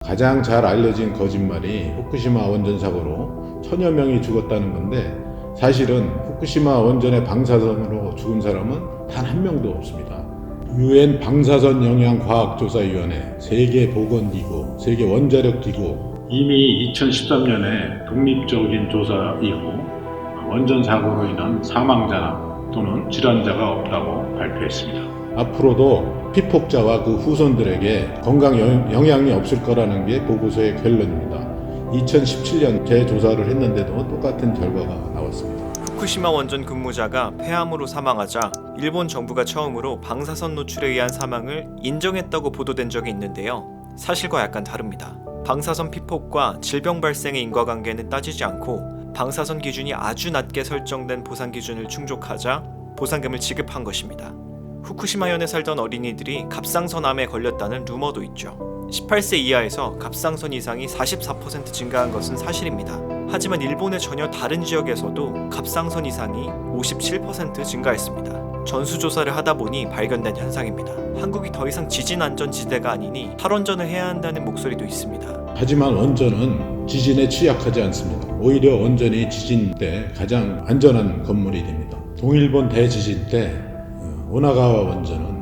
가장 잘 알려진 거짓말이 후쿠시마 원전 사고로 천여 명이 죽었다는 건데, 사실은 후쿠시마 원전의 방사선으로 죽은 사람은 단 한 명도 없습니다. UN 방사선 영향 과학조사위원회, 세계보건기구, 세계원자력기구 이미 2013년에 독립적인 조사 이후 원전 사고로 인한 사망자나 또는 질환자가 없다고 발표했습니다. 앞으로도 피폭자와 그 후손들에게 건강 영향이 없을 거라는 게 보고서의 결론입니다. 2017년 재조사를 했는데도 똑같은 결과가 나왔습니다. 후쿠시마 원전 근무자가 폐암으로 사망하자 일본 정부가 처음으로 방사선 노출에 의한 사망을 인정했다고 보도된 적이 있는데요. 사실과 약간 다릅니다. 방사선 피폭과 질병 발생의 인과관계는 따지지 않고 방사선 기준이 아주 낮게 설정된 보상 기준을 충족하자 보상금을 지급한 것입니다. 후쿠시마현에 살던 어린이들이 갑상선암에 걸렸다는 루머도 있죠. 18세 이하에서 갑상선 이상이 44% 증가한 것은 사실입니다. 하지만 일본의 전혀 다른 지역에서도 갑상선 이상이 57% 증가했습니다. 전수조사를 하다 보니 발견된 현상입니다. 한국이 더 이상 지진 안전지대가 아니니 탈원전을 해야 한다는 목소리도 있습니다. 하지만 원전은 지진에 취약하지 않습니다. 오히려 원전이 지진 때 가장 안전한 건물이 됩니다. 동일본 대지진 때 오나가와 원전은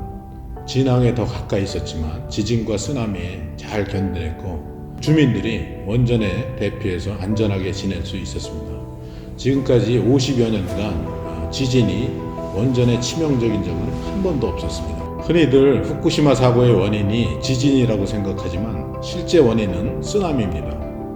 진앙에 더 가까이 있었지만 지진과 쓰나미에 잘 견뎌냈고 주민들이 원전에 대피해서 안전하게 지낼 수 있었습니다. 지금까지 50여 년간 지진이 원전에 치명적인 적은 한 번도 없었습니다. 흔히들 후쿠시마 사고의 원인이 지진이라고 생각하지만 실제 원인은 쓰나미입니다.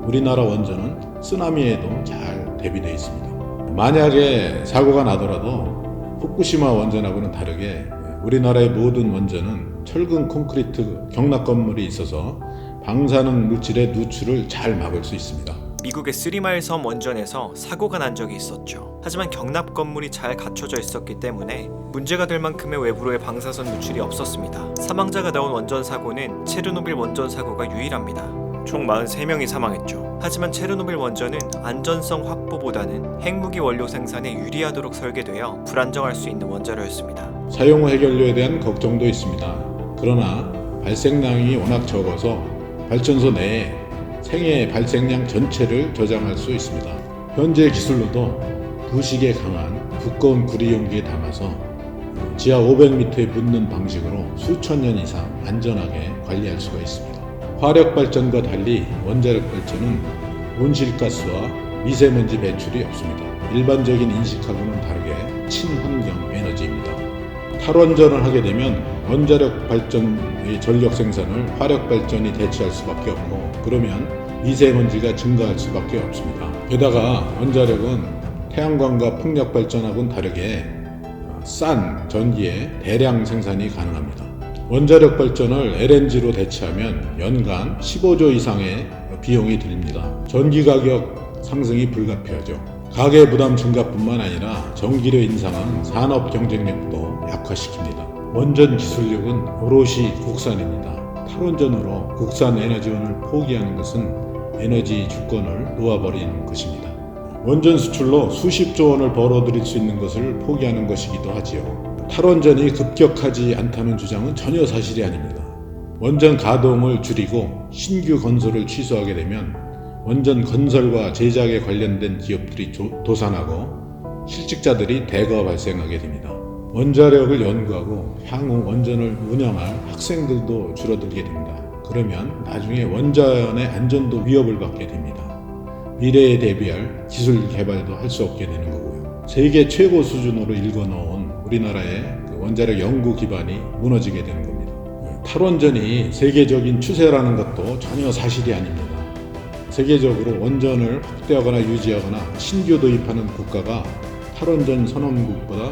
우리나라 원전은 쓰나미에도 잘 대비되어 있습니다. 만약에 사고가 나더라도 후쿠시마 원전하고는 다르게 우리나라의 모든 원전은 철근 콘크리트 경납 건물이 있어서 방사능 물질의 누출을 잘 막을 수 있습니다. 미국의 쓰리마일 섬 원전에서 사고가 난 적이 있었죠. 하지만 경납 건물이 잘 갖춰져 있었기 때문에 문제가 될 만큼의 외부로의 방사선 누출이 없었습니다. 사망자가 나온 원전 사고는 체르노빌 원전 사고가 유일합니다. 총 43명이 사망했죠. 하지만 체르노빌 원전은 안전성 확보보다는 핵무기 원료 생산에 유리하도록 설계되어 불안정할 수 있는 원자로였습니다. 사용 후 해결료에 대한 걱정도 있습니다. 그러나 발생량이 워낙 적어서 발전소 내에 생애 발생량 전체를 저장할 수 있습니다. 현재 기술로도 부식에 강한 두꺼운 구리 용기에 담아서 지하 500m에 묻는 방식으로 수천 년 이상 안전하게 관리할 수가 있습니다. 화력 발전과 달리 원자력 발전은 온실가스와 미세먼지 배출이 없습니다. 일반적인 인식하고는 다르게 친환경 에너지입니다. 탈원전을 하게 되면 원자력 발전의 전력 생산을 화력 발전이 대체할 수밖에 없고, 그러면 미세먼지가 증가할 수밖에 없습니다. 게다가 원자력은 태양광과 풍력 발전하고는 다르게 싼 전기의 대량 생산이 가능합니다. 원자력 발전을 LNG로 대체하면 연간 15조 이상의 비용이 듭니다. 전기 가격 상승이 불가피하죠. 가계 부담 증가뿐만 아니라 전기료 인상은 산업 경쟁력도 약화시킵니다. 원전 기술력은 오롯이 국산입니다. 탈원전으로 국산 에너지원을 포기하는 것은 에너지 주권을 놓아버리는 것입니다. 원전 수출로 수십조 원을 벌어들일 수 있는 것을 포기하는 것이기도 하지요. 탈원전이 급격하지 않다는 주장은 전혀 사실이 아닙니다. 원전 가동을 줄이고 신규 건설을 취소하게 되면 원전 건설과 제작에 관련된 기업들이 도산하고 실직자들이 대거 발생하게 됩니다. 원자력을 연구하고 향후 원전을 운영할 학생들도 줄어들게 됩니다. 그러면 나중에 원전의 안전도 위협을 받게 됩니다. 미래에 대비할 기술 개발도 할 수 없게 되는 거고요. 세계 최고 수준으로 일궈놓은 우리나라의 원자력 연구 기반이 무너지게 되는 겁니다. 탈원전이 세계적인 추세라는 것도 전혀 사실이 아닙니다. 세계적으로 원전을 확대하거나 유지하거나 신규 도입하는 국가가 탈원전 선언국보다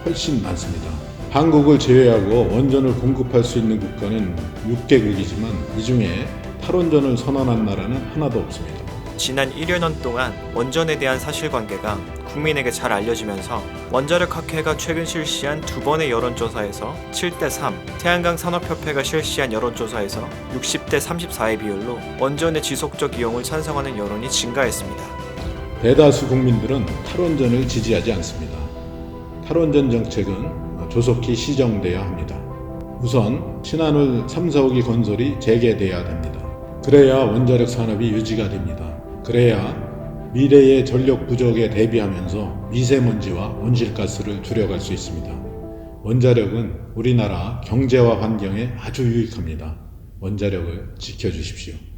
훨씬 많습니다. 한국을 제외하고 원전을 공급할 수 있는 국가는 6개국이지만 이 중에 탈원전을 선언한 나라는 하나도 없습니다. 지난 1여 년 동안 원전에 대한 사실관계가 국민에게 잘 알려지면서 원자력학회가 최근 실시한 2번의 여론조사에서 7대3, 태양광 산업협회가 실시한 여론조사에서 60대 34의 비율로 원전의 지속적 이용을 찬성하는 여론이 증가했습니다. 대다수 국민들은 탈원전을 지지하지 않습니다. 탈원전 정책은 조속히 시정돼야 합니다. 우선 신한울 3, 4호기 건설이 재개돼야 됩니다. 그래야 원자력 산업이 유지가 됩니다. 그래야 미래의 전력 부족에 대비하면서 미세먼지와 온실가스를 줄여갈 수 있습니다. 원자력은 우리나라 경제와 환경에 아주 유익합니다. 원자력을 지켜주십시오.